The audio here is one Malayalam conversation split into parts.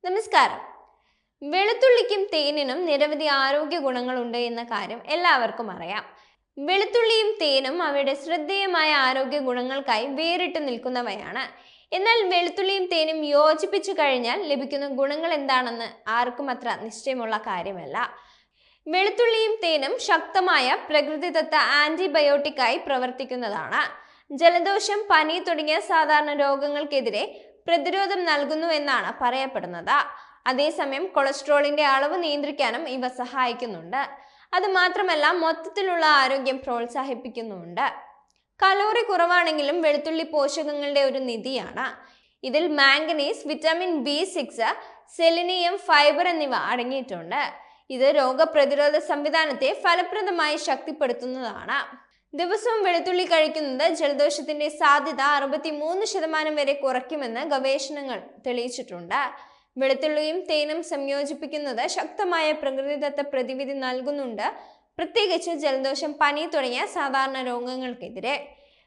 നമസ്കാരം. വെളുത്തുള്ളിക്കും തേനിനും നിരവധി ആരോഗ്യ ഗുണങ്ങളുണ്ട് എന്ന കാര്യം എല്ലാവർക്കും അറിയാം. വെളുത്തുള്ളിയും തേനും അവയുടെ ശ്രദ്ധേയമായ ആരോഗ്യ ഗുണങ്ങൾക്കായി വേറിട്ട് നിൽക്കുന്നവയാണ്. എന്നാൽ വെളുത്തുള്ളിയും തേനും യോജിപ്പിച്ചു കഴിഞ്ഞാൽ ലഭിക്കുന്ന ഗുണങ്ങൾ എന്താണെന്ന് ആർക്കും അത്ര നിശ്ചയമുള്ള കാര്യമല്ല. വെളുത്തുള്ളിയും തേനും ശക്തമായ പ്രകൃതിദത്ത ആന്റിബയോട്ടിക്കായി പ്രവർത്തിക്കുന്നതാണ്. ജലദോഷം, പനി തുടങ്ങിയ സാധാരണ രോഗങ്ങൾക്കെതിരെ പ്രതിരോധം നൽകുന്നു എന്നാണ് പറയപ്പെടുന്നത്. അതേസമയം കൊളസ്ട്രോളിന്റെ അളവ് നിയന്ത്രിക്കാനും ഇവ സഹായിക്കുന്നുണ്ട്. അത് മാത്രമല്ല, മൊത്തത്തിലുള്ള ആരോഗ്യം പ്രോത്സാഹിപ്പിക്കുന്നുമുണ്ട്. കലോറി കുറവാണെങ്കിലും വെളുത്തുള്ളി പോഷകങ്ങളുടെ ഒരു നിധിയാണ്. ഇതിൽ manganese, vitamin B6, selenium, fibre എന്നിവ അടങ്ങിയിട്ടുണ്ട്. ഇത് രോഗപ്രതിരോധ സംവിധാനത്തെ ഫലപ്രദമായി ശക്തിപ്പെടുത്തുന്നതാണ്. ദിവസവും വെളുത്തുള്ളി കഴിക്കുന്നത് ജലദോഷത്തിന്റെ സാധ്യത 63% വരെ കുറയ്ക്കുമെന്ന് ഗവേഷണങ്ങൾ തെളിയിച്ചിട്ടുണ്ട്. വെളുത്തുള്ളിയും തേനും സംയോജിപ്പിക്കുന്നത് ശക്തമായ പ്രകൃതിദത്ത പ്രതിവിധി നൽകുന്നുണ്ട്, പ്രത്യേകിച്ച് ജലദോഷം, പനി തുടങ്ങിയ സാധാരണ രോഗങ്ങൾക്കെതിരെ.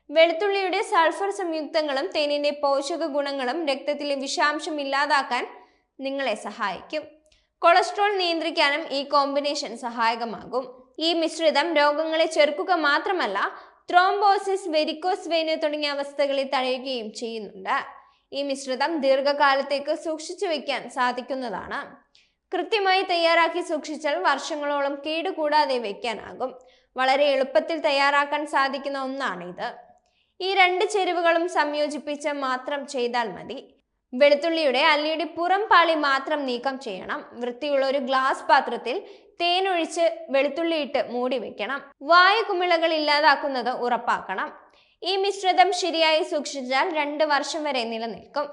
വെളുത്തുള്ളിയുടെ സൾഫർ സംയുക്തങ്ങളും തേനിന്റെ പോഷക ഗുണങ്ങളും രക്തത്തിലെ വിഷാംശം ഇല്ലാതാക്കാൻ നിങ്ങളെ സഹായിക്കും. കൊളസ്ട്രോൾ നിയന്ത്രിക്കാനും ഈ കോമ്പിനേഷൻ സഹായകമാകും. ഈ മിശ്രിതം രോഗങ്ങളെ ചെറുക്കുക മാത്രമല്ല, ത്രോംബോസിസ്, വെരിക്കോസ് വെയിൻ തുടങ്ങിയ അവസ്ഥകളെ തടയുകയും ചെയ്യുന്നുണ്ട്. ഈ മിശ്രിതം ദീർഘകാലത്തേക്ക് സൂക്ഷിച്ചു വെക്കാൻ സാധിക്കുന്നതാണ്. കൃത്യമായി തയ്യാറാക്കി സൂക്ഷിച്ചാൽ വർഷങ്ങളോളം കേടുകൂടാതെ വെക്കാനാകും. വളരെ എളുപ്പത്തിൽ തയ്യാറാക്കാൻ സാധിക്കുന്ന ഒന്നാണിത്. ഈ രണ്ട് ചേരുവകളും സംയോജിപ്പിച്ച് മാത്രം ചെയ്താൽ മതി. വെളുത്തുള്ളിയുടെ അല്ലിയുടെ പുറം പാളി മാത്രം നീക്കം ചെയ്യണം. വൃത്തിയുള്ള ഒരു ഗ്ലാസ് പാത്രത്തിൽ തേനൊഴിച്ച് വെളുത്തുള്ളി ഇട്ട് മൂടി വെക്കണം. വായു കുമിളകൾ ഇല്ലാതാക്കുന്നത് ഉറപ്പാക്കണം. ഈ മിശ്രിതം ശരിയായി സൂക്ഷിച്ചാൽ 2 വർഷം വരെ നിലനിൽക്കും.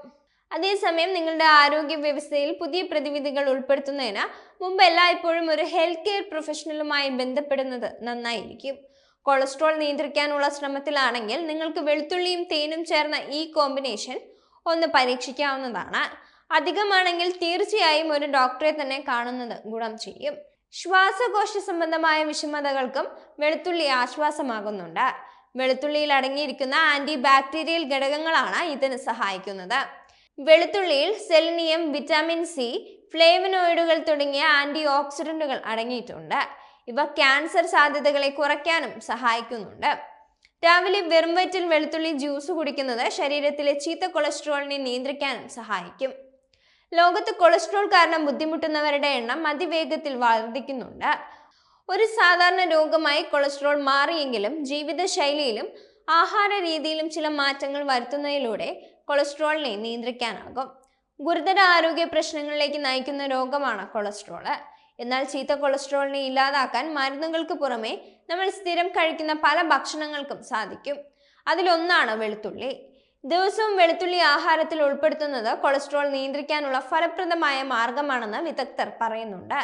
അതേസമയം നിങ്ങളുടെ ആരോഗ്യ വ്യവസ്ഥയിൽ പുതിയ പ്രതിവിധികൾ ഉൾപ്പെടുത്തുന്നതിന് മുമ്പ് എല്ലായ്പ്പോഴും ഒരു ഹെൽത്ത് കെയർ പ്രൊഫഷണലുമായി ബന്ധപ്പെടുന്നത് നന്നായിരിക്കും. കൊളസ്ട്രോൾ നിയന്ത്രിക്കാനുള്ള ശ്രമത്തിലാണെങ്കിൽ നിങ്ങൾക്ക് വെളുത്തുള്ളിയും തേനും ചേർന്ന ഈ കോമ്പിനേഷൻ ഒന്ന് പരീക്ഷിക്കാവുന്നതാണ്. അധികമാണെങ്കിൽ തീർച്ചയായും ഒരു ഡോക്ടറെ തന്നെ കാണുന്നത് ഗുണം ചെയ്യും. ശ്വാസകോശ സംബന്ധമായ വിഷമതകൾക്കും വെളുത്തുള്ളി ആശ്വാസമാകുന്നുണ്ട്. വെളുത്തുള്ളിയിൽ അടങ്ങിയിരിക്കുന്ന ആന്റി ബാക്ടീരിയൽ ഘടകങ്ങളാണ് ഇതിന് സഹായിക്കുന്നത്. വെളുത്തുള്ളിയിൽ സെലിനിയം, വിറ്റാമിൻ C, ഫ്ലേവനോയിഡുകൾ തുടങ്ങിയ ആന്റി ഓക്സിഡന്റുകൾ അടങ്ങിയിട്ടുണ്ട്. ഇവ ക്യാൻസർ സാധ്യതകളെ കുറയ്ക്കാനും സഹായിക്കുന്നുണ്ട്. രാവിലെ വെറും വയറ്റിൽ വെളുത്തുള്ളി ജ്യൂസ് കുടിക്കുന്നത് ശരീരത്തിലെ ചീത്ത കൊളസ്ട്രോളിനെ നിയന്ത്രിക്കാനും സഹായിക്കും. ലോകത്ത് കൊളസ്ട്രോൾ കാരണം ബുദ്ധിമുട്ടുന്നവരുടെ എണ്ണം അതിവേഗത്തിൽ വർദ്ധിക്കുന്നുണ്ട്. ഒരു സാധാരണ രോഗമായി കൊളസ്ട്രോൾ മാറിയെങ്കിലും ജീവിതശൈലിയിലും ആഹാര രീതിയിലും ചില മാറ്റങ്ങൾ വരുത്തുന്നതിലൂടെ കൊളസ്ട്രോളിനെ നിയന്ത്രിക്കാനാകും. ഗുരുതര ആരോഗ്യ പ്രശ്നങ്ങളിലേക്ക് നയിക്കുന്ന രോഗമാണ് കൊളസ്ട്രോള്. എന്നാൽ ചീത്ത കൊളസ്ട്രോളിനെ ഇല്ലാതാക്കാൻ മരുന്നുകൾക്ക് പുറമെ നമ്മൾ സ്ഥിരം കഴിക്കുന്ന പല ഭക്ഷണങ്ങൾക്കും സാധിക്കും. അതിലൊന്നാണ് വെളുത്തുള്ളി. ദിവസവും വെളുത്തുള്ളി ആഹാരത്തിൽ ഉൾപ്പെടുത്തുന്നത് കൊളസ്ട്രോൾ നിയന്ത്രിക്കാനുള്ള ഫലപ്രദമായ മാർഗമാണെന്ന് വിദഗ്ധർ പറയുന്നുണ്ട്.